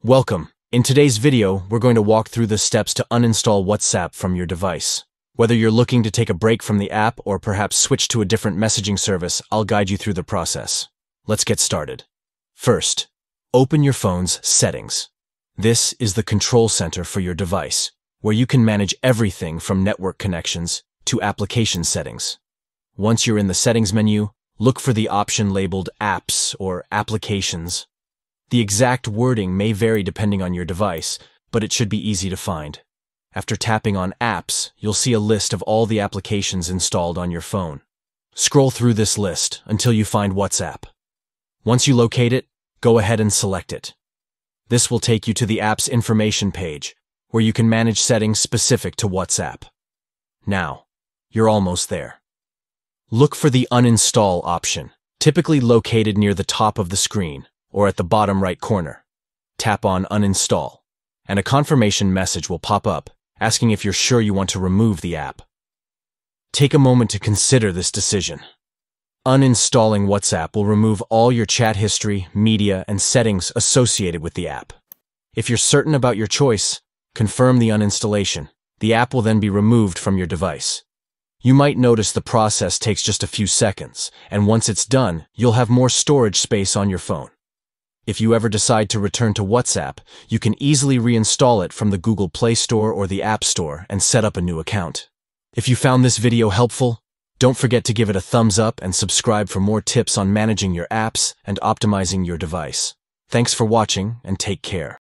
Welcome. In today's video, we're going to walk through the steps to uninstall WhatsApp from your device. Whether you're looking to take a break from the app or perhaps switch to a different messaging service, I'll guide you through the process. Let's get started. First, open your phone's settings. This is the control center for your device, where you can manage everything from network connections to application settings. Once you're in the settings menu, look for the option labeled Apps or Applications. The exact wording may vary depending on your device, but it should be easy to find. After tapping on Apps, you'll see a list of all the applications installed on your phone. Scroll through this list until you find WhatsApp. Once you locate it, go ahead and select it. This will take you to the app's information page, where you can manage settings specific to WhatsApp. Now, you're almost there. Look for the Uninstall option, typically located near the top of the screen or at the bottom right corner. Tap on Uninstall, and a confirmation message will pop up asking if you're sure you want to remove the app. Take a moment to consider this decision. Uninstalling WhatsApp will remove all your chat history, media, and settings associated with the app. If you're certain about your choice, confirm the uninstallation. The app will then be removed from your device. You might notice the process takes just a few seconds, and once it's done, you'll have more storage space on your phone. If you ever decide to return to WhatsApp, you can easily reinstall it from the Google Play Store or the App Store and set up a new account. If you found this video helpful, don't forget to give it a thumbs up and subscribe for more tips on managing your apps and optimizing your device. Thanks for watching and take care.